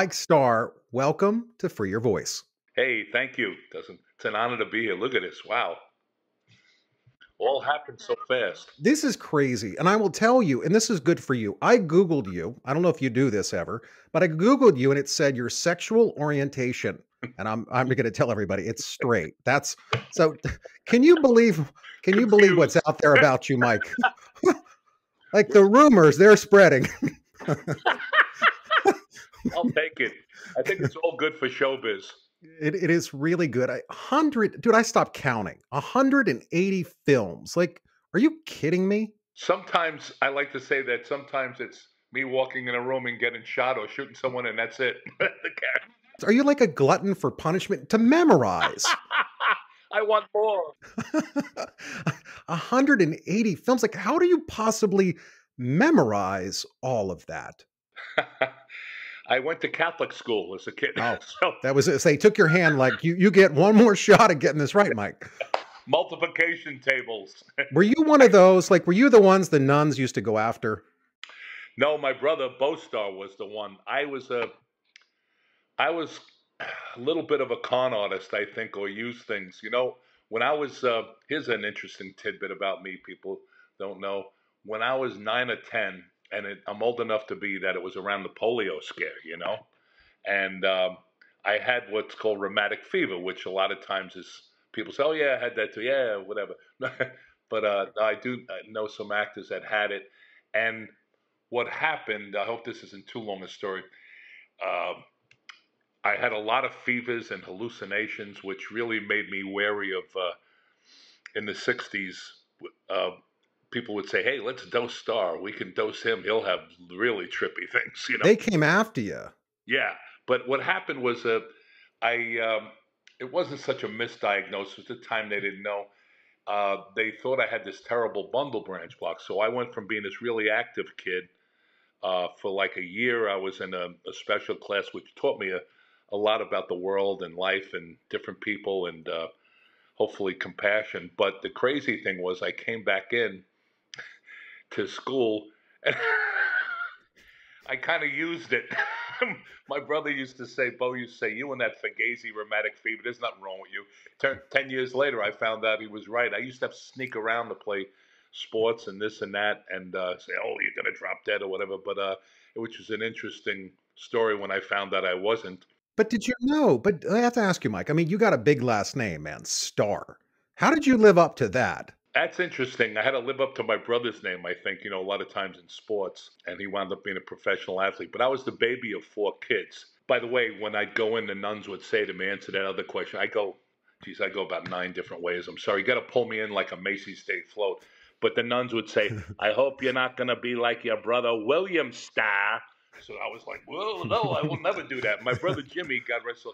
Mike Starr, welcome to Free Your Voice. Hey, thank you. It's an honor to be here. Look at this. Wow. All happened so fast. This is crazy. And I will tell you, and this is good for you. I Googled you. I don't know if you do this ever, but I Googled you and it said your sexual orientation. And I'm going to tell everybody it's straight. That's so can you believe what's Confused. out there about you, Mike? Like the rumors, they're spreading. I'll take it. I think it's all good for showbiz. It is really good. Dude, I stopped counting. 180 films. Like, are you kidding me? Sometimes I like to say that sometimes it's me walking in a room and getting shot or shooting someone, and that's it. The cat. Are you like a glutton for punishment to memorize? I want more. 180 films. Like, how do you possibly memorize all of that? I went to Catholic school as a kid. Oh, So that was it. So they took your hand like you get one more shot at getting this right, Mike. multiplication tables. Were you one of those? Like, were you the ones the nuns used to go after? No, my brother Star was the one. I was a little bit of a con artist, I think, or use things. When I was here's an interesting tidbit about me. People don't know. When I was 9 or 10, and I'm old enough to be that it was around the polio scare, and I had what's called rheumatic fever, which a lot of times is people say, "Oh yeah, I had that too." Yeah, whatever. But I do know some actors that had it, and what happened. I hope this isn't too long a story. Uh, I had a lot of fevers and hallucinations, which really made me wary of. In the '60s, uh, people would say, "Hey, let's dose Star. We can dose him. He'll have really trippy things." They came after you. Yeah, but what happened was, I it wasn't such a misdiagnosis. At the time, they didn't know. They thought I had this terrible bundle branch block. So I went from being this really active kid. For like a year, I was in a special class, which taught me a lot about the world and life and different people and hopefully compassion. But the crazy thing was, I came back in to school and I kind of used it. My brother used to say, Bo used to say, "You and that Fugazi rheumatic fever, there's nothing wrong with you." 10 years later, I found out he was right. I used to have to sneak around to play sports and this and that and say, "Oh, you're going to drop dead or whatever." But which was an interesting story when I found out I wasn't. But did you know? But I have to ask you, Mike. I mean, you got a big last name, man, Starr. How did you live up to that? That's interesting. I had to live up to my brother's name, I think, a lot of times in sports, and he wound up being a professional athlete. But I was the baby of 4 kids. By the way, when I'd go in, the nuns would say to me, answer that other question, I go about 9 different ways. I'm sorry, you got to pull me in like a Macy's Day float. But the nuns would say, "I hope you're not going to be like your brother William Starr." So I was like, "Well, no, I will never do that." My brother Jimmy, God rest his soul,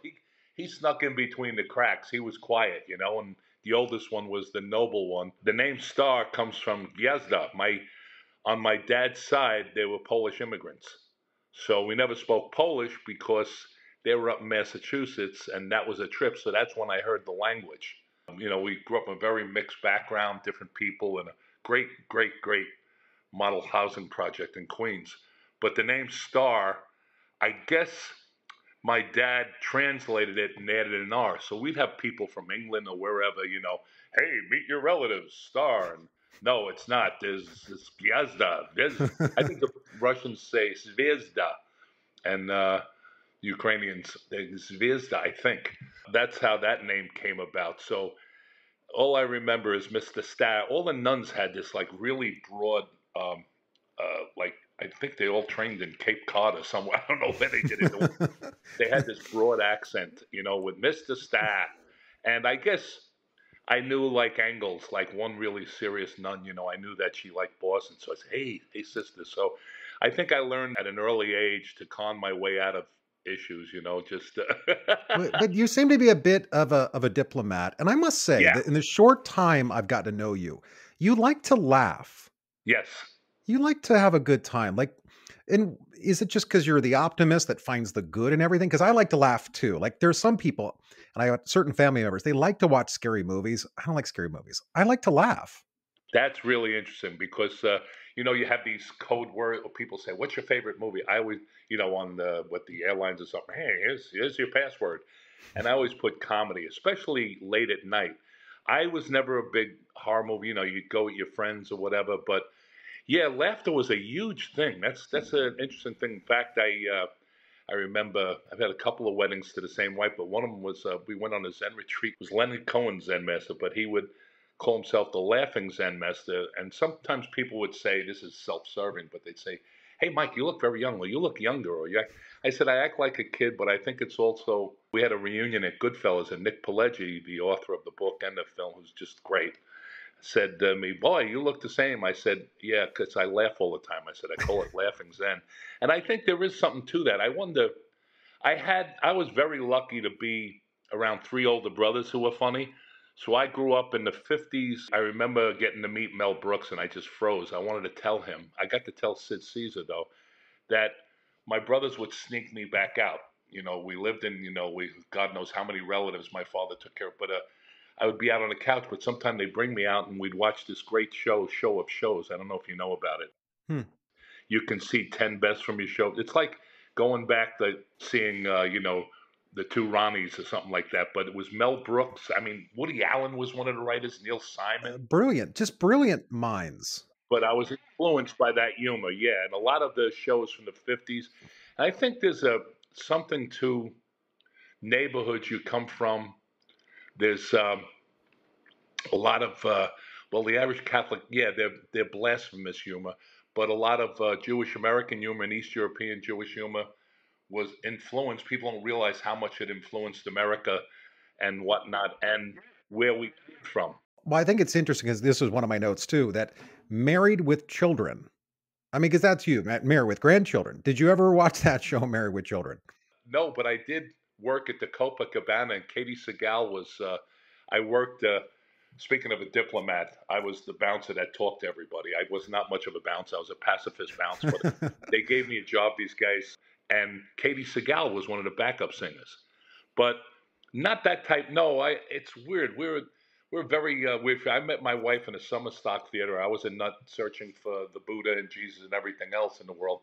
he snuck in between the cracks. He was quiet, and the oldest one was the noble one. The name Star comes from Gwiazda. On my dad's side, they were Polish immigrants. So we never spoke Polish because they were up in Massachusetts, and that was a trip. So that's when I heard the language. We grew up in a very mixed background, different people, and a great, great, great model housing project in Queens. But the name Star, I guess my dad translated it and added an R. So we'd have people from England or wherever, "Hey, meet your relatives, Star." And no, it's not. There's Gwiazda. I think the Russians say Zvezda, and Ukrainians they Zvezda, I think. That's how that name came about. So all I remember is Mr. Star. All the nuns had this like really broad, like I think they all trained in Cape Cod or somewhere. I don't know where they did it. They had this broad accent, with Mr. Star. And I guess I knew like angles, like one really serious nun, I knew that she liked Boston. So I said, hey, sister. So I think I learned at an early age to con my way out of issues, just, But you seem to be a bit of a diplomat, and I must say yeah, that in the short time I've gotten to know you, you like to laugh. yes. You like to have a good time. Like, and is it just because you're the optimist that finds the good in everything? Because I like to laugh too. Like, there's some people, and I have certain family members, they like to watch scary movies. I don't like scary movies. I like to laugh. That's really interesting because you have these code words, or people say, "What's your favorite movie?" I always, on the with the airlines or something. Hey, here's your password, and I always put comedy, especially late at night. I was never a big horror movie. You'd go with your friends or whatever, but yeah, laughter was a huge thing. That's an interesting thing. In fact, I remember I've had a couple of weddings to the same wife, but one of them was we went on a Zen retreat. It was Leonard Cohen's Zen master, but he would call himself the laughing Zen master. And sometimes people would say this is self-serving, but they'd say, "Hey, Mike, you look very young, or you look younger, or you." I said I act like a kid, but I think it's also we had a reunion at Goodfellas, and Nick Pileggi, the author of the book and the film, who's just great, said to me, "Boy, you look the same." I said, "Yeah, because I laugh all the time." I said, "I call it laughing Zen." And I think there is something to that. I wonder, I was very lucky to be around three older brothers who were funny. So I grew up in the 50s. I remember getting to meet Mel Brooks and I just froze. I wanted to tell him. I got to tell Sid Caesar, though, that my brothers would sneak me back out. We lived in, God knows how many relatives my father took care of, but I would be out on the couch, but sometimes they'd bring me out and we'd watch this great show of shows. I don't know if you know about it. Hmm. You can see 10 best from your show. It's like going back to seeing, the two Ronnies or something like that. But it was Mel Brooks. I mean, Woody Allen was one of the writers, Neil Simon. Brilliant, just brilliant minds. But I was influenced by that humor, yeah. And a lot of the shows from the 50s. And I think there's something to neighborhoods you come from. There's a lot of the average Catholic, yeah, they're blasphemous humor, but a lot of Jewish American humor and East European Jewish humor was influenced. People don't realize how much it influenced America and whatnot, and where we came from. Well, I think it's interesting because this was one of my notes too, that Married with Children. I mean, because that's you, Married with Grandchildren. Did you ever watch that show, Married with Children? No, but I did work at the Copacabana, and Katie Segal was. I worked. Speaking of a diplomat, I was the bouncer that talked to everybody. I was not much of a bouncer. I was a pacifist bounce, but they gave me a job. These guys, and Katie Segal was one of the backup singers, but not that type. No, It's weird. We're very weird. I met my wife in a summer stock theater. I was a nut searching for the Buddha and Jesus and everything else in the world,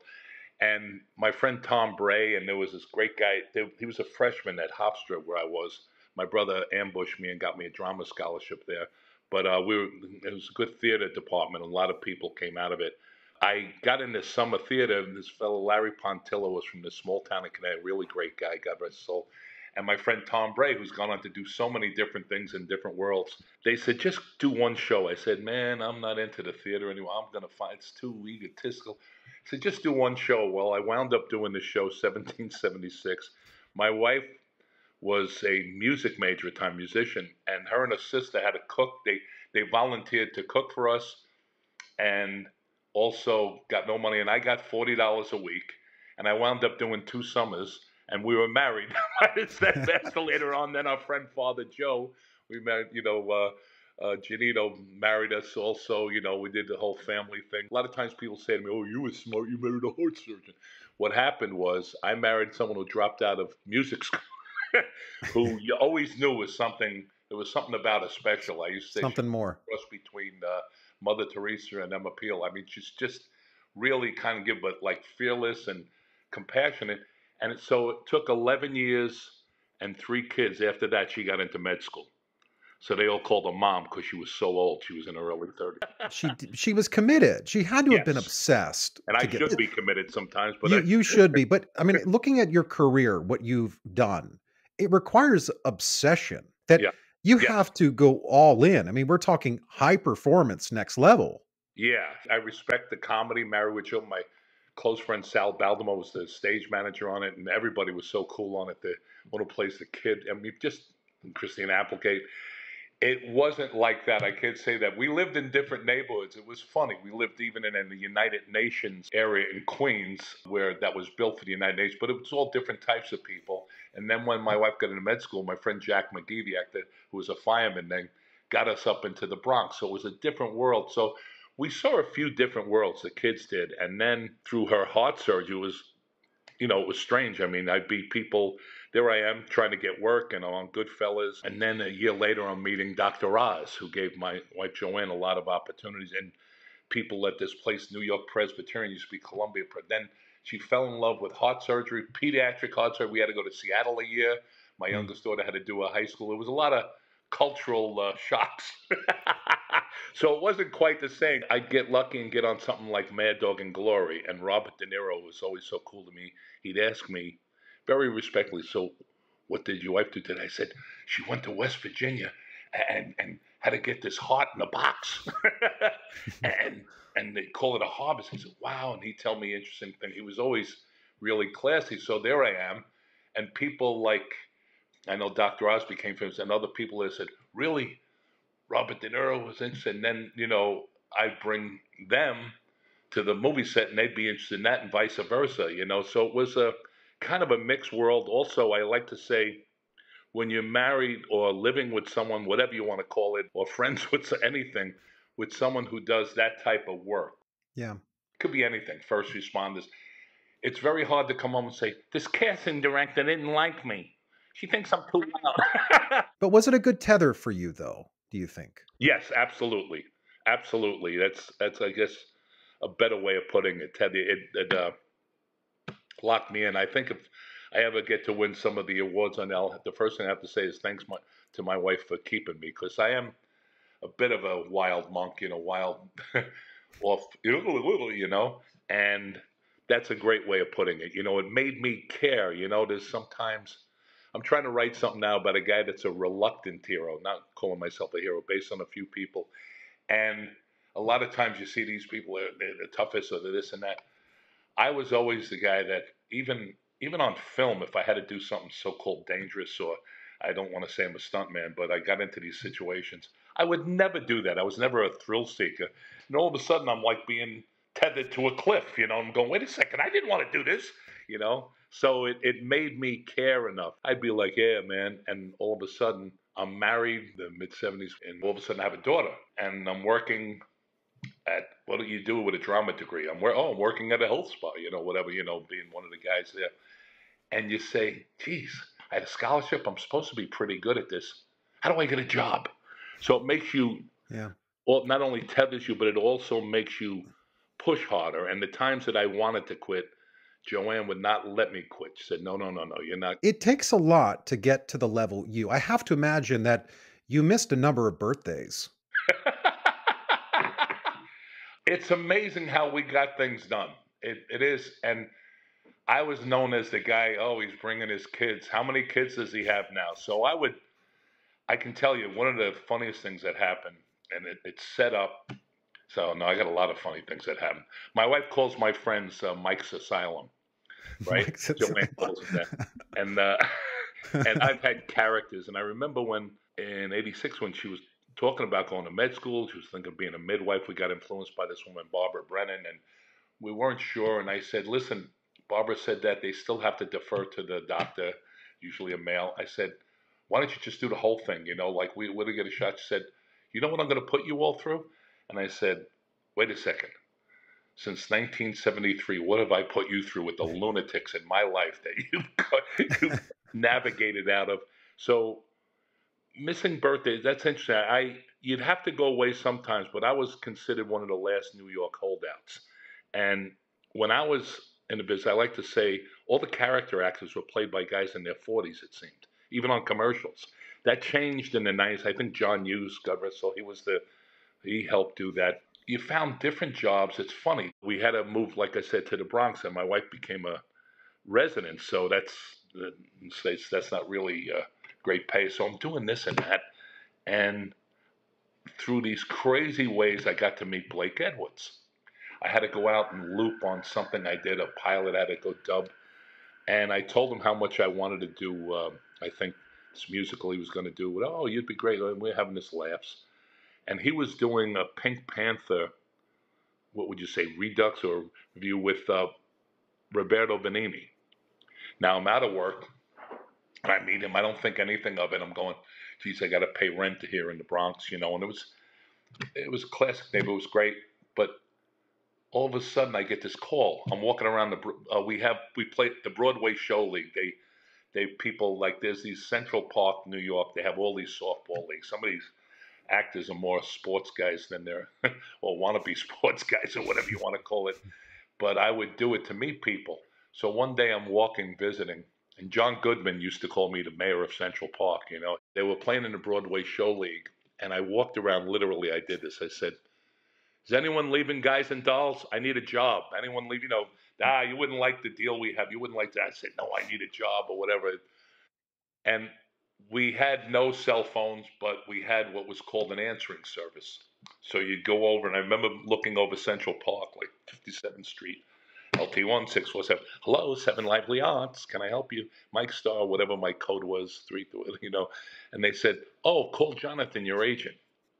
and my friend Tom Bray, and there was this great guy. He was a freshman at Hofstra, where I was. My brother ambushed me and got me a drama scholarship there. But it was a good theater department. A lot of people came out of it. I got into summer theater, and this fellow Larry Pontillo was from this small town in Connecticut, really great guy, God rest his soul. And my friend Tom Bray, who's gone on to do so many different things in different worlds, they said, just do one show. I said, man, I'm not into the theater anymore. I'm going to find it's too egotistical. I said, just do one show. Well, I wound up doing the show 1776. My wife was a music major at the time, musician, and her and her sister had a cook. They volunteered to cook for us and also got no money. And I got $40 a week, and I wound up doing 2 summers, and we were married. I said that's later on. Then our friend Father Joe, we married. Janito married us also. We did the whole family thing. A lot of times people say to me, "Oh, you were smart. You married a heart surgeon." What happened was I married someone who dropped out of music school, who you always knew was something. There was something about her special. I used to say she Something more. was a cross between Mother Teresa and Emma Peel. I mean, she's just really kind of give, but like fearless and compassionate. So it took 11 years and 3 kids. After that, she got into med school. So they all called her mom because she was so old. She was in her early 30s. She was committed. She had to have been Yes. obsessed And to I get should be committed sometimes, but you should be, but I mean, looking at your career, what you've done, it requires obsession that yeah, you yes. have to go all in. I mean, we're talking high performance, next level. Yeah, I respect the comedy. Married with Children. My close friend Sal Baldomore was the stage manager on it, and everybody was so cool on it. The one who plays the kid, I mean, just Christine Applegate. It wasn't like that. I can't say that. We lived in different neighborhoods. It was funny. We lived even in the United Nations area in Queens, where that was built for the United Nations, but it was all different types of people. And then when my wife got into med school, my friend Jack McGee, the actor, who was a fireman, then got us up into the Bronx. So it was a different world. So we saw a few different worlds, the kids did. And then through her heart surgery, it was strange. I mean, I'd be people, there I am trying to get work and I'm on Goodfellas. And then a year later, I'm meeting Dr. Oz, who gave my wife Joanne a lot of opportunities. And people at this place, New York Presbyterian, used to be Columbia. Then she fell in love with heart surgery, pediatric heart surgery. We had to go to Seattle a year. My Mm. youngest daughter had to do a high school. It was a lot of cultural shocks. So it wasn't quite the same. I'd get lucky and get on something like Mad Dog and Glory. And Robert De Niro was always so cool to me. He'd ask me very respectfully, so what did your wife do today? I said, she went to West Virginia and had to get this heart in a box. and they call it a harvest. He said, wow. And he'd tell me interesting things. He was always really classy. So there I am. And people like, I know Dr. Oz became famous, and other people that said, really, Robert De Niro was interested. And then, I'd bring them to the movie set and they'd be interested in that and vice versa, So it was a kind of a mixed world. Also, I like to say, when you're married or living with someone, whatever you want to call it, or friends with anything, with someone who does that type of work, Yeah. could be anything, first responders, it's very hard to come home and say, this casting director didn't like me. She thinks I'm too loud. But was it a good tether for you, though, do you think? Yes, absolutely. Absolutely. That's I guess, a better way of putting it, Ted. It locked me in. I think if I ever get to win some of the awards the first thing I have to say is thanks to my wife for keeping me, because I am a bit of a wild monk, wild off, and that's a great way of putting it. It made me care. There's sometimes I'm trying to write something now about a guy that's a reluctant hero, not calling myself a hero, based on a few people. And a lot of times you see these people, they're the toughest or they're this and that. I was always the guy that even on film, if I had to do something so-called dangerous, or I don't want to say I'm a stuntman, but I got into these situations, I would never do that. I was never a thrill seeker. And all of a sudden, I'm like being tethered to a cliff. I'm going, wait a second, I didn't want to do this. So it made me care enough. I'd be like, yeah, man. And all of a sudden, I'm married, the mid-70s, and all of a sudden I have a daughter, and I'm working at, what do you do with a drama degree? I'm working at a health spa, whatever, being one of the guys there. And you say, geez, I had a scholarship. I'm supposed to be pretty good at this. How do I get a job? So it makes you, Yeah. well, not only tethers you, but it also makes you push harder. And the times that I wanted to quit, Joanne would not let me quit. She said, no, you're not. It takes a lot to get to the level I have to imagine that you missed a number of birthdays. It's amazing how we got things done. It is. And I was known as the guy, oh, he's bringing his kids. How many kids does he have now? So I can tell you one of the funniest things that happened, and it's set up. So, no, I got a lot of funny things that happen. My wife calls my friends Mike's Asylum, right? Joanne calls it that. And, and I've had characters. And I remember when in 86, when she was talking about going to med school, she was thinking of being a midwife. We got influenced by this woman, Barbara Brennan, and we weren't sure. And I said, listen, Barbara said that they still have to defer to the doctor, usually a male. I said, why don't you just do the whole thing? Like we would get a shot. She said, you know what I'm going to put you all through? And I said, wait a second. Since 1973, what have I put you through with the lunatics in my life that you've navigated out of? So missing birthdays, that's interesting. You'd have to go away sometimes, but I was considered one of the last New York holdouts. And when I was in the business, I like to say all the character actors were played by guys in their 40s, it seemed, even on commercials. That changed in the 90s. I think John Hughes, God rest his soul, he helped do that. You found different jobs. It's funny. We had to move, like I said, to the Bronx, and my wife became a resident. So in States, that's not really great pay. So I'm doing this and that. And through these crazy ways, I got to meet Blake Edwards. I had to go out and loop on something I did, a pilot, I had to go dub. And I told him how much I wanted to do, I think this musical he was going to do. Oh, you'd be great. And we're having this laughs. And he was doing a Pink Panther, what would you say, redux or review with Roberto Benigni. Now I'm out of work, and I meet him. I don't think anything of it. I'm going, geez, I got to pay rent here in the Bronx, And it was a classic neighborhood. It was great, but all of a sudden I get this call. I'm walking around we played the Broadway Show League. people like there's these Central Park, New York. They have all these softball leagues. Some of these actors are more sports guys than they're or wannabe sports guys or whatever you want to call it. But I would do it to meet people. So one day I'm walking, visiting, and John Goodman used to call me the mayor of Central Park. They were playing in the Broadway Show League, and I walked around. Literally, I did this. I said, "Is anyone leaving Guys and Dolls? I need a job. Anyone leave? You wouldn't like the deal we have. You wouldn't like that." I said, "No, I need a job or whatever." And we had no cell phones, but we had what was called an answering service. So you'd go over, and I remember looking over Central Park, like 57th Street, LT1 647. Hello, Seven Lively Arts. Can I help you? Mike Starr, whatever my code was, And they said, "Oh, call Jonathan, your agent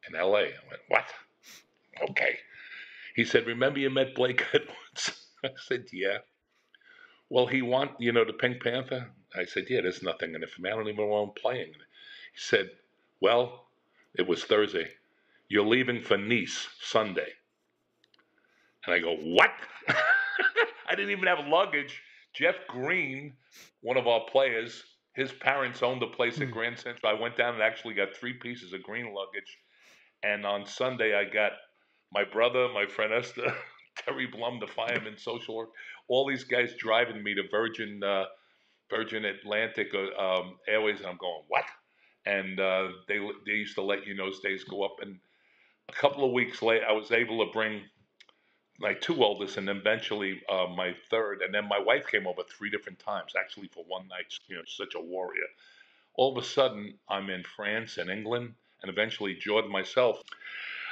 in LA." I went, "What?" Okay. He said, "Remember you met Blake Edwards?" I said, "Yeah." "Well, he the Pink Panther?" I said, "Yeah, there's nothing in it for me. I don't even know I'm playing." He said, "Well, it was Thursday. You're leaving for Nice Sunday." And I go, "What?" I didn't even have luggage. Jeff Green, one of our players, his parents owned a place at Mm. Grand Central. I went down and actually got 3 pieces of green luggage. And on Sunday, I got my brother, my friend Esther, Terry Blum, the fireman, social work, all these guys driving me to Virgin Atlantic Airways, and I'm going, "What?" And they used to let those days go up. And a couple of weeks later, I was able to bring my two oldest, and eventually my third, and then my wife came over 3 different times, actually for one night. Such a warrior. All of a sudden, I'm in France and England, and eventually Jordan myself.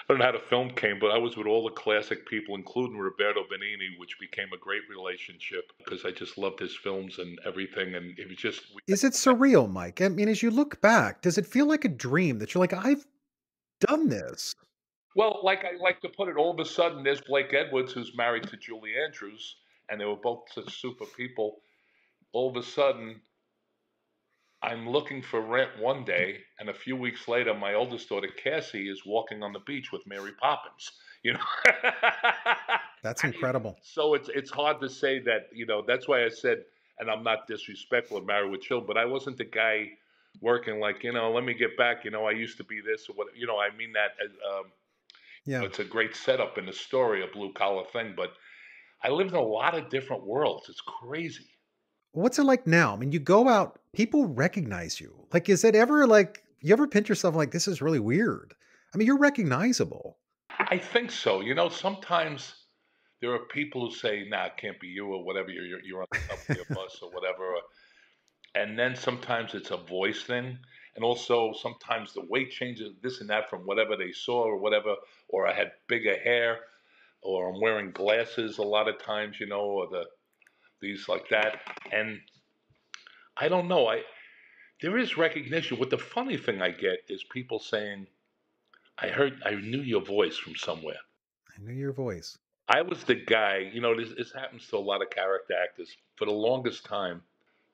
I don't know how the film came, but I was with all the classic people, including Roberto Benigni, which became a great relationship because I just loved his films and everything. And it was just, Is it surreal, Mike? I mean, as you look back, does it feel like a dream that you're like, I've done this? well, like I like to put it, all of a sudden there's Blake Edwards, who's married to Julie Andrews, and they were both such super people. All of a sudden, I'm looking for rent one day, and a few weeks later, my oldest daughter Cassie is walking on the beach with Mary Poppins. You know, That's incredible. so it's hard to say that. That's why I said, and I'm not disrespectful of Married with Children, but I wasn't the guy working like let me get back. I used to be this or what. I mean that as Yeah. it's a great setup in the story, a blue collar thing, but I lived in a lot of different worlds. It's crazy. What's it like now? I mean, you go out, people recognize you. Like, is it ever like, you ever pinch yourself like, this is really weird? I mean, you're recognizable. I think so. Sometimes there are people who say, "Nah, it can't be you," or whatever. You're on the company or bus or whatever. And then sometimes it's a voice thing, and also sometimes the weight changes, this and that from whatever they saw or whatever. Or I had bigger hair, or I'm wearing glasses a lot of times, or these like that. And I don't know. There is recognition. What the funny thing I get is people saying, I knew your voice from somewhere." I know your voice. I was the guy, this happens to a lot of character actors. For the longest time,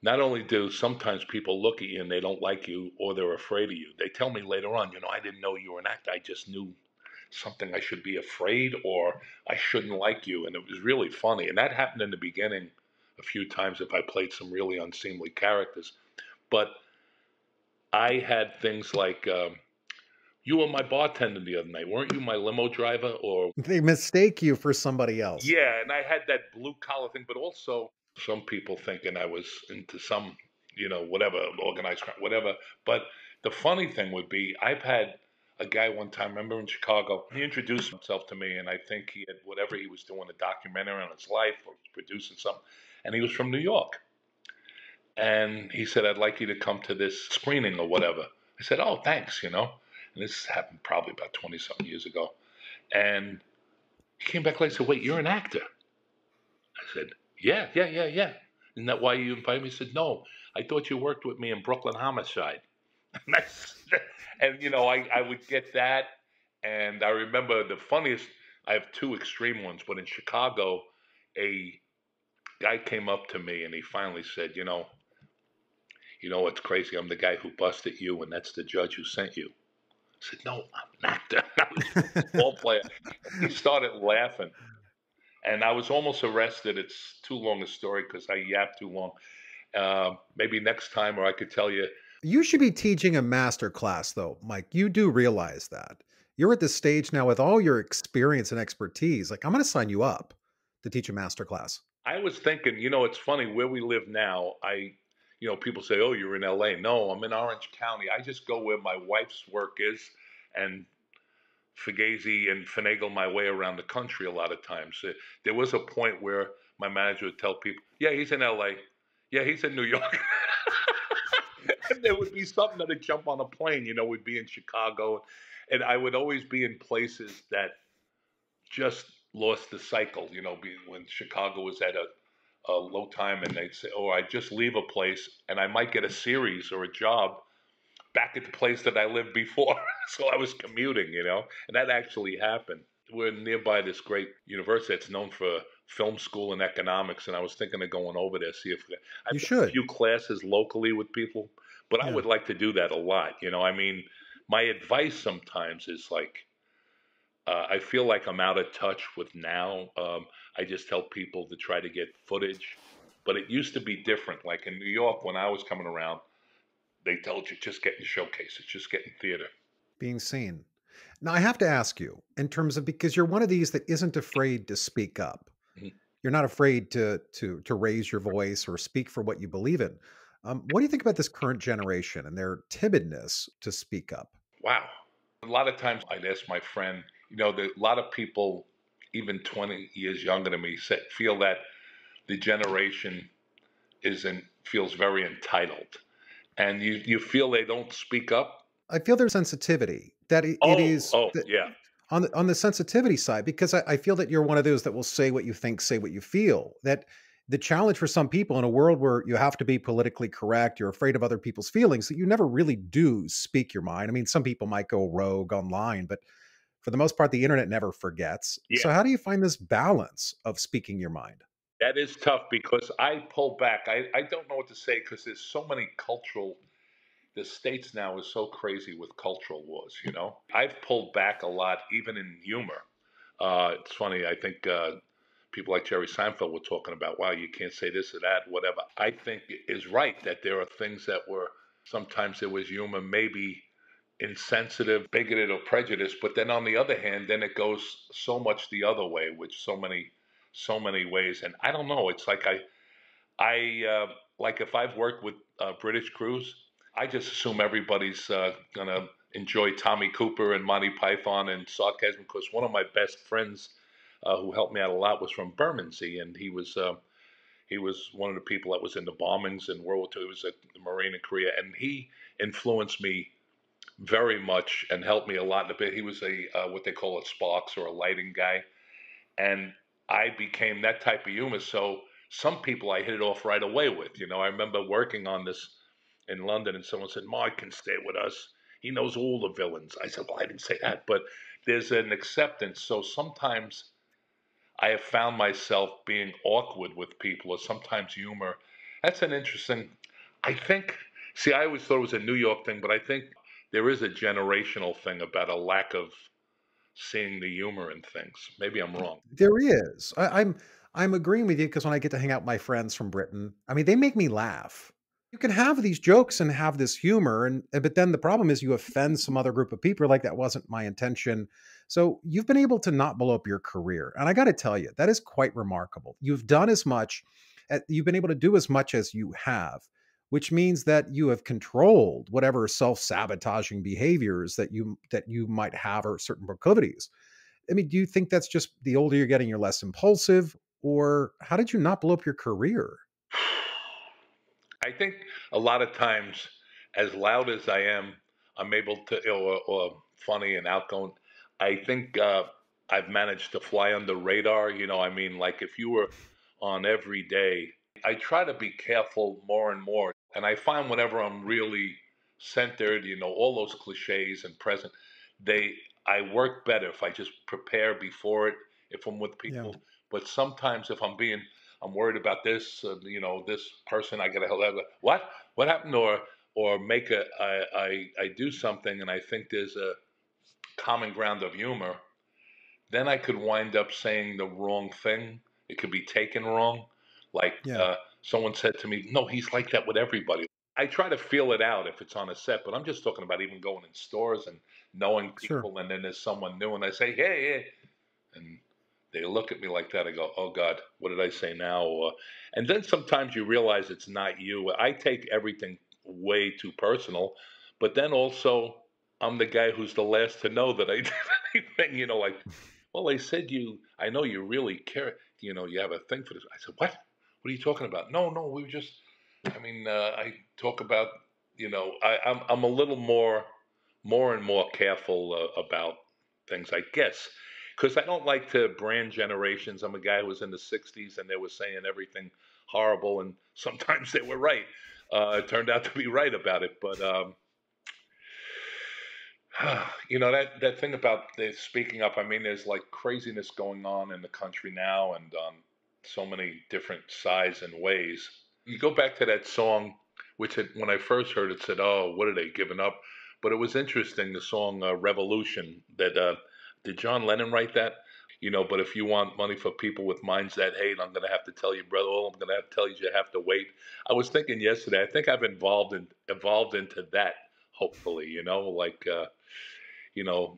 not only do sometimes people look at you and they don't like you or they're afraid of you, they tell me later on, "I didn't know you were an actor. I just knew something I should be afraid or I shouldn't like you." And it was really funny. And that happened in the beginning a few times if I played some really unseemly characters. But I had things like, "You were my bartender the other night. Weren't you my limo driver?" Or They mistake you for somebody else. yeah, and I had that blue collar thing, but also some people thinking I was into some, whatever, organized crime, whatever. But the funny thing would be, I've had a guy one time, remember in Chicago, he introduced himself to me, and I think he had whatever he was doing, a documentary on his life or producing something, and he was from New York. And he said, "I'd like you to come to this screening or whatever." I said, "Oh, thanks. And this happened probably about 20 something years ago. And he came back later and said, "Wait, you're an actor?" I said, "Yeah, yeah, yeah, yeah." "Isn't that why you invited me?" He said, "No, I thought you worked with me in Brooklyn Homicide." And I would get that. And I remember the funniest, I have two extreme ones, but in Chicago, a guy came up to me and he finally said, what's crazy? I'm the guy who busted you, and that's the judge who sent you." I said, "No, I'm an actor." I was a ball player. And he started laughing. And I was almost arrested. It's too long a story because I yapped too long. Maybe next time, or I could tell you, You should be teaching a master class, though, Mike. You do realize that. You're at this stage now with all your experience and expertise. Like, I'm going to sign you up to teach a master class. I was thinking, it's funny where we live now. People say, "Oh, you're in LA." No, I'm in Orange County. I just go where my wife's work is, and fugazi and finagle my way around the country a lot of times. There was a point where my manager would tell people, "Yeah, he's in LA. Yeah, he's in New York." And there would be something that would jump on a plane. We'd be in Chicago, and I would always be in places that just lost the cycle. When Chicago was at a low time, and they'd say, "Oh, I just leave a place, and I might get a series or a job back at the place that I lived before." So I was commuting, and that actually happened. We're nearby this great university that's known for film school and economics, and I was thinking of going over there, see if You I've done a should. few classes locally with people, but I Yeah. would like to do that a lot. I mean, my advice sometimes is like, I feel like I'm out of touch with now. I just tell people to try to get footage, but it used to be different. Like in New York, when I was coming around, they told you just get in showcases, just get in theater. Being seen. Now, I have to ask you, in terms of, because you're one of these that isn't afraid to speak up. Mhm. You're not afraid to raise your voice or speak for what you believe in. What do you think about this current generation and their timidness to speak up? Wow. A lot of times I'd ask my friend, a lot of people, even 20 years younger than me, feel that the generation feels very entitled. And you feel they don't speak up? I feel there's sensitivity that it Oh, is oh, that yeah. on the sensitivity side, because I feel that you're one of those that will say what you think, say what you feel. That the challenge for some people in a world where you have to be politically correct, you're afraid of other people's feelings, that you never really do speak your mind. I mean, some people might go rogue online, but for the most part, the internet never forgets. Yeah. So how do you find this balance of speaking your mind? That is tough because I pull back. I don't know what to say because there's so many the States now is so crazy with cultural wars, I've pulled back a lot, even in humor. It's funny, I think people like Jerry Seinfeld were talking about, wow, you can't say this or that, whatever. I think is right that there are things that were, sometimes there was humor, maybe insensitive, bigoted, or prejudiced, but then on the other hand, then it goes so much the other way, which so many ways. And I don't know, it's like like if I've worked with British crews, I just assume everybody's gonna enjoy Tommy Cooper and Monty Python and sarcasm because one of my best friends who helped me out a lot was from Bermondsey, and he was one of the people that was in the bombings in World War II. He was a Marine in Korea, and he influenced me very much and helped me a lot in a bit. He was a what they call a sparks or a lighting guy, and I became that type of humor. So some people I hit it off right away with. I remember working on this in London, and someone said, "Mark can stay with us. He knows all the villains." I said, "Well, I didn't say that," but there's an acceptance. So sometimes I have found myself being awkward with people, or sometimes humor. That's an interesting. I think. See, I always thought it was a New York thing, but I think there is a generational thing about a lack of seeing the humor in things. Maybe I'm wrong. There is. I'm agreeing with you because when I get to hang out with my friends from Britain, I mean, they make me laugh. You can have these jokes and have this humor, but then the problem is you offend some other group of people. Like that wasn't my intention. So you've been able to not blow up your career, and I got to tell you, that is quite remarkable. You've done as much, you've been able to do as much as you have, which means that you have controlled whatever self-sabotaging behaviors that you might have or certain proclivities. I mean, do you think that's just the older you're getting, you're less impulsive? Or how did you not blow up your career? I think a lot of times, as loud as I am, I'm able to, or funny and outgoing. I think I've managed to fly under radar. I mean, like if you were on every day, I try to be careful more and more. And I find whenever I'm really centered, all those cliches and present, they I work better if I just prepare before it. If I'm with Yeah. people, but sometimes if I'm worried about this, this person. I got to help. What happened? Or make I do something, and I think there's a common ground of humor. Then I could wind up saying the wrong thing. It could be taken wrong. Like Yeah. Someone said to me, "No, he's like that with everybody." I try to feel it out if it's on a set, but I'm just talking about even going in stores and knowing Sure. people, and then there's someone new, and I say, "Hey, hey," and they look at me like that. I go, "Oh God, what did I say now?" And then sometimes you realize it's not you. I take everything way too personal, but then also I'm the guy who's the last to know that I did anything. Like, well, they said you. I know you really care. You have a thing for this. I said, what? What are you talking about? No, no, we were just. I mean, I talk about. I'm a little more and more careful about things, I guess, because I don't like to brand generations. I'm a guy who was in the '60s, and they were saying everything horrible, and sometimes they were right. It turned out to be right about it, but that thing about the speaking up. I mean, there's like craziness going on in the country now, and so many different sides and ways. You go back to that song, which when I first heard it, said, "Oh, what are they giving up?" But it was interesting. The song "Revolution." That did John Lennon write that? But if you want money for people with minds that hate, I'm going to have to tell you, brother. All I'm going to have to tell you is you have to wait. I was thinking yesterday. I think I've evolved into that. Hopefully, like.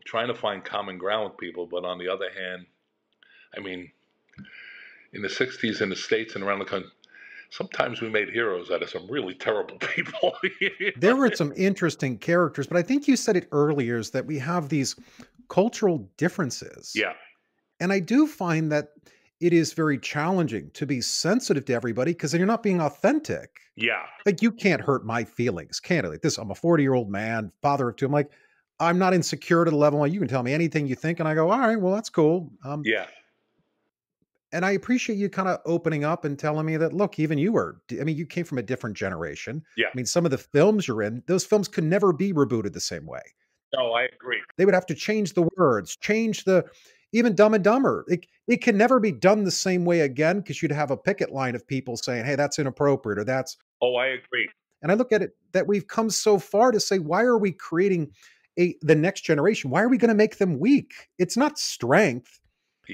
Trying to find common ground with people. But on the other hand, I mean, in the '60s in the States and around the country, sometimes we made heroes out of some really terrible people. There were some interesting characters, but I think you said it earlier is that we have these cultural differences. Yeah, And I do find that it is very challenging to be sensitive to everybody because then you're not being authentic. yeah, Like, you can't hurt my feelings, can it? Like this, I'm a 40-year-old man, father of two. I'm like, I'm not insecure to the level where you can tell me anything you think. And I go, all right, well, that's cool. yeah, And I appreciate you kind of opening up and telling me that, look, even you were, I mean, you came from a different generation. yeah. I mean, some of the films you're in, those films could never be rebooted the same way. No, I agree. They would have to change the words, change the, even Dumb and Dumber. It can never be done the same way again because you'd have a picket line of people saying, hey, that's inappropriate or that's, Oh, I agree. and I look at it that we've come so far to say, why are we creating the next generation? Why are we going to make them weak? It's not strength.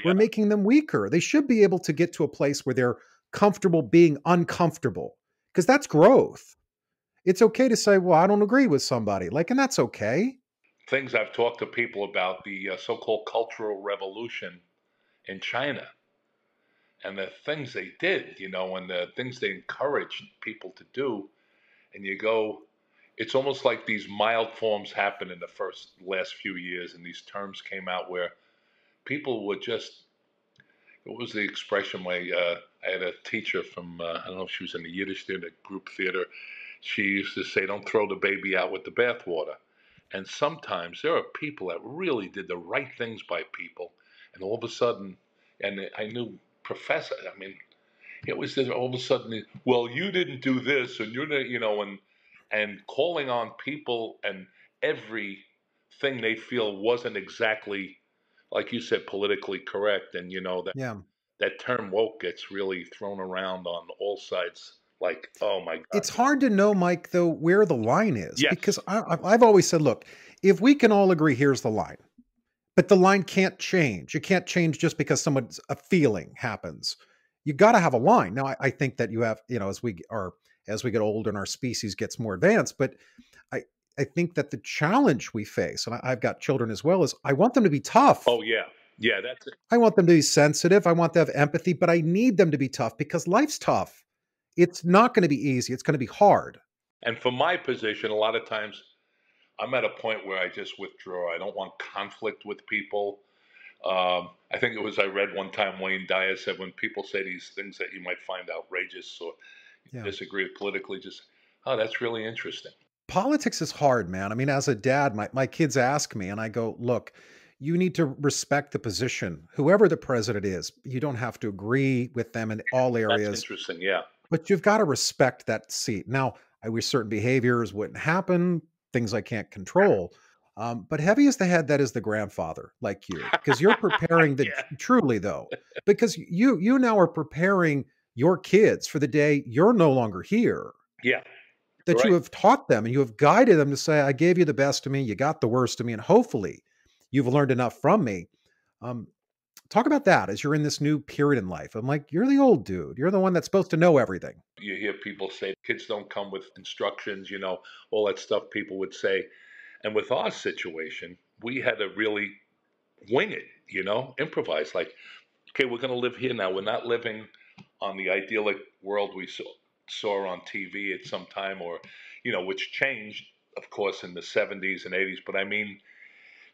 We're Yeah, making them weaker. They should be able to get to a place where they're comfortable being uncomfortable because that's growth. It's okay to say, well, I don't agree with somebody. Like, and that's okay. things I've talked to people about the so-called Cultural Revolution in China and the things they did, and the things they encouraged people to do. And you go, it's almost like these mild forms happened in the last few years, and these terms came out where people would just. What was the expression? I had a teacher from I don't know if she was in the Yiddish theater, group theater. She used to say, "Don't throw the baby out with the bathwater." And sometimes there are people that really did the right things by people, and all of a sudden, and I knew professor. I mean, it was just all of a sudden, well, you didn't do this, and you're not, and calling on people and everything they feel wasn't exactly, like you said, politically correct, and Yeah. that term woke gets really thrown around on all sides. Like, oh my God, It's hard to know, Mike, though, where the line is because yes, I've always said, look, if we can all agree, here's the line. But the line can't change. It can't change just because someone's a feeling happens. You got to have a line. Now, I think that you have, as we get older and our species gets more advanced, but I, I think that the challenge we face, and I've got children as well, is I want them to be tough. oh yeah, yeah, that's it. I want them to be sensitive. I want to have empathy, but I need them to be tough because life's tough. It's not going to be easy. It's going to be hard. And for my position, a lot of times I'm at a point where I just withdraw. I don't want conflict with people. I think it was I read one time Wayne Dyer said when people say these things that you might find outrageous or Yeah. disagree with politically, just that's really interesting. Politics is hard, man. I mean, as a dad, my kids ask me, and I go, look, you need to respect the position, whoever the president is. You don't have to agree with them in all That's areas, interesting. Yeah, but you've got to respect that seat. Now, I wish certain behaviors wouldn't happen, things I can't control. But heavy is the head that is the grandfather, like you, because you're preparing the yeah, truly though, because you now are preparing your kids for the day you're no longer here, yeah. You're that you right. have taught them and you have guided them to say, I gave you the best of me, you got the worst of me, and hopefully you've learned enough from me. Um, Talk about that as you're in this new period in life. I'm like, you're the old dude. You're the one that's supposed to know everything. You hear people say kids don't come with instructions, all that stuff people would say. And with our situation, we had to really wing it, improvise. Like, okay, we're going to live here now. We're not living on the idyllic world we saw on TV at some time, or, which changed, of course, in the 70s and 80s. But I mean,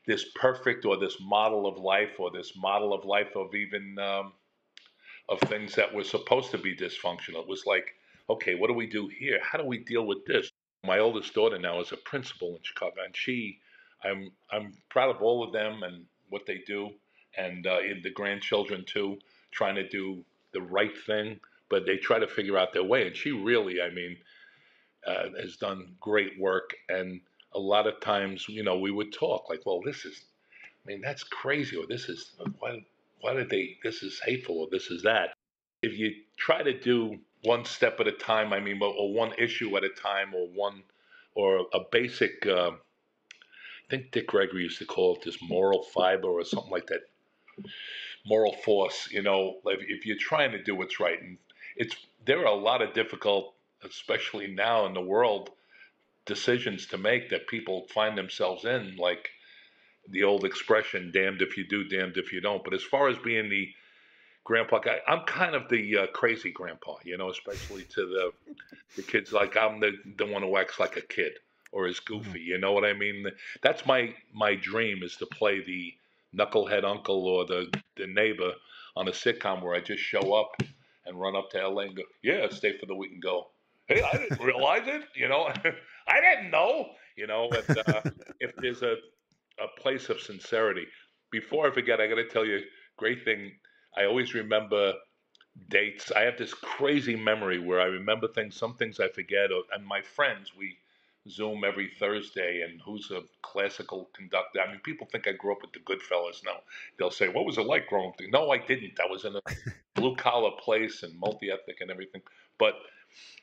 this perfect or this model of life or this model of life of even of things that were supposed to be dysfunctional. It was like, okay, what do we do here? How do we deal with this? My oldest daughter now is a principal in Chicago, and I'm proud of all of them and what they do, and in the grandchildren too, trying to do the right thing, but they try to figure out their way. And she really, I mean, has done great work. And a lot of times, we would talk like, well, I mean, that's crazy, or this is why did they? This is hateful, or this is that. If you try to do one step at a time, I mean, or one issue at a time, or a basic. I think Dick Gregory used to call it this moral fiber or something like that. Moral force, like if you're trying to do what's right, and it's there are a lot of difficult, especially now in the world, decisions to make that people find themselves in, like the old expression, damned if you do, damned if you don't. But as far as being the grandpa guy, I'm kind of the crazy grandpa, especially to the kids. Like I'm the one who acts like a kid or is Mhm. goofy. You know what I mean? That's my dream is to play the knucklehead uncle or the neighbor on a sitcom where I just show up and run up to LA and go, yeah, stay for the week and go, hey, I didn't realize it. I didn't know. And if there's a place of sincerity. Before I forget, I got to tell you, great thing. I always remember dates. I have this crazy memory where I remember things. Some things I forget. And my friends, we Zoom every Thursday. And who's a classical conductor? I mean, people think I grew up with the Goodfellas. No, they'll say, "What was it like growing up?" No, I didn't. I was in a blue collar place and multi ethnic and everything. But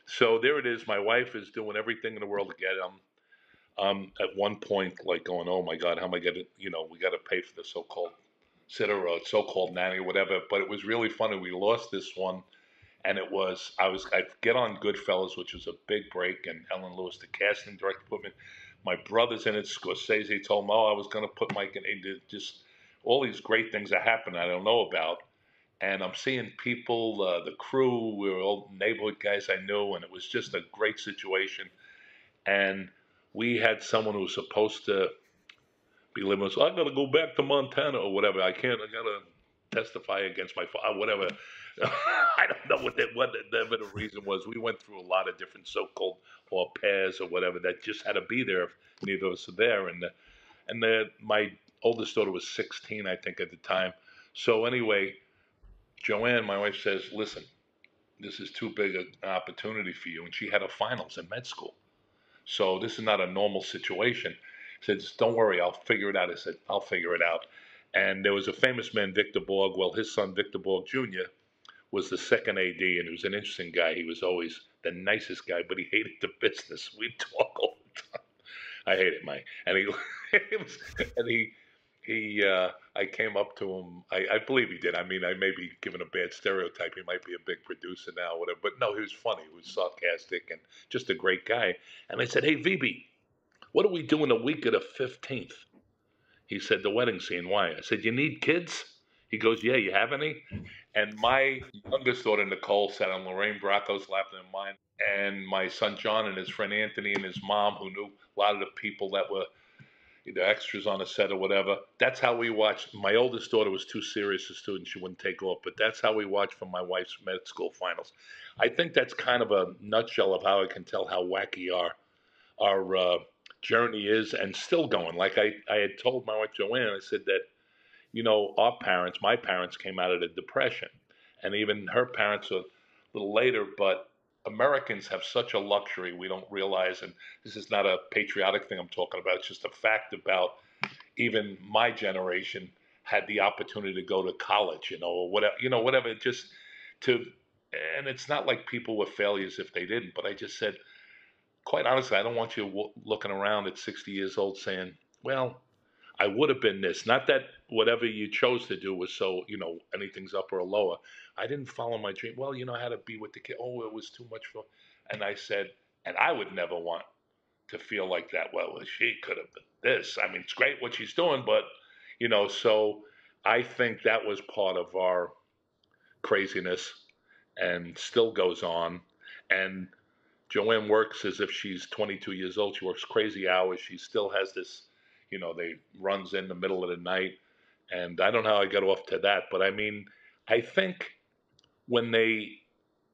so there it is. My wife is doing everything in the world to get them at one point like going, oh my God, how am I going to, we got to pay for the so-called sitter or so-called nanny or whatever. But it was really funny. We lost this one, and I get on Goodfellas, which was a big break, and Ellen Lewis, the casting director, put me. My brother's in it. Scorsese told me, oh, I was going to put Mike in. Just all these great things that happen I don't know about. And I'm seeing people, the crew, we were all neighborhood guys I knew, and it was just a great situation. And we had someone who was supposed to be living. So I got to go back to Montana or whatever. I can't. I got to testify against my father. Whatever. I don't know what the reason was. We went through a lot of different so-called au pairs or whatever that just had to be there if neither of us are there. And my oldest daughter was 16, I think, at the time. So anyway, Joanne, my wife, says, "Listen, this is too big an opportunity for you." And she had a finals in med school. So this is not a normal situation. He said, don't worry, I'll figure it out. I said, I'll figure it out. And there was a famous man, Victor Borg. Well, his son, Victor Borg Jr., was the second AD, and he was an interesting guy. He was always the nicest guy, but he hated the business. We'd talk all the time. I hated Mike. And he, it was, and I came up to him. I believe he did. I mean, I may be giving a bad stereotype. He might be a big producer now, whatever. But no, he was funny. He was sarcastic and just a great guy. And I said, hey, VB, what are we doing the week of the 15th? He said, the wedding scene. Why? I said, you need kids? He goes, yeah, you have any? And my youngest daughter, Nicole, sat on Lorraine Bracco's lap and mine. And my son, John, and his friend Anthony and his mom, who knew a lot of the people that were either extras on a set or whatever. That's how we watched. My oldest daughter was too serious a student. She wouldn't take off. But that's how we watched for my wife's med school finals. I think that's kind of a nutshell of how I can tell how wacky our journey is and still going. Like I had told my wife Joanne, I said that, our parents, my parents came out of the Depression. And even her parents are a little later, but Americans have such a luxury we don't realize. And this is not a patriotic thing I'm talking about. It's just a fact about even my generation had the opportunity to go to college, or whatever, whatever, just to, and it's not like people were failures if they didn't, but I just said, quite honestly, I don't want you looking around at 60 years old saying, well, I would have been this. Not that whatever you chose to do was so, anything's up or lower. I didn't follow my dream. Well, I had to be with the kid. Oh, it was too much for. And I said, and I would never want to feel like that. Well, she could have been this. I mean, it's great what she's doing, but, so I think that was part of our craziness and still goes on. And Joanne works as if she's 22 years old. She works crazy hours. She still has this, they runs in the middle of the night. And I don't know how I got off to that, but I mean, I think when they,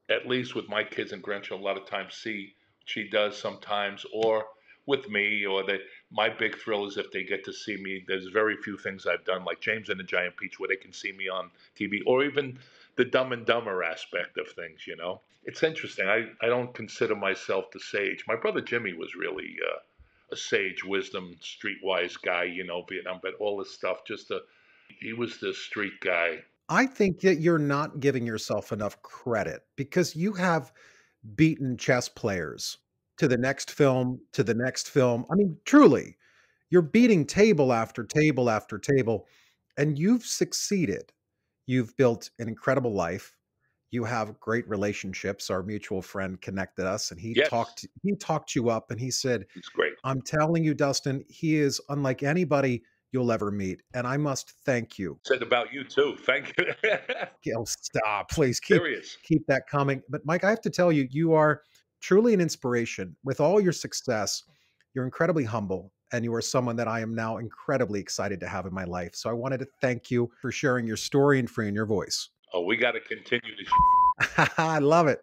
at least with my kids and grandchildren, a lot of times see what she does sometimes, or with me, or my big thrill is if they get to see me. There's very few things I've done, like James and the Giant Peach, where they can see me on TV, or even the Dumb and Dumber aspect of things. It's interesting. I don't consider myself the sage. My brother Jimmy was really a sage, wisdom, streetwise guy, Vietnam, but all this stuff, he was the street guy. I think that you're not giving yourself enough credit because you have beaten chess players to the next film, to the next film. I mean, truly, you're beating table after table after table, and you've succeeded. You've built an incredible life. You have great relationships. Our mutual friend connected us, and Yes, he talked you up, and he said, he's great. "I'm telling you, Dustin, he is unlike anybody you'll ever meet, and I must thank you." Said about you too. Thank you. Oh, stop, please Serious. keep that coming. But Mike, I have to tell you, you are truly an inspiration. With all your success, you're incredibly humble, and you are someone that I am now incredibly excited to have in my life. So I wanted to thank you for sharing your story and freeing your voice. Oh, we got to continue to I love it.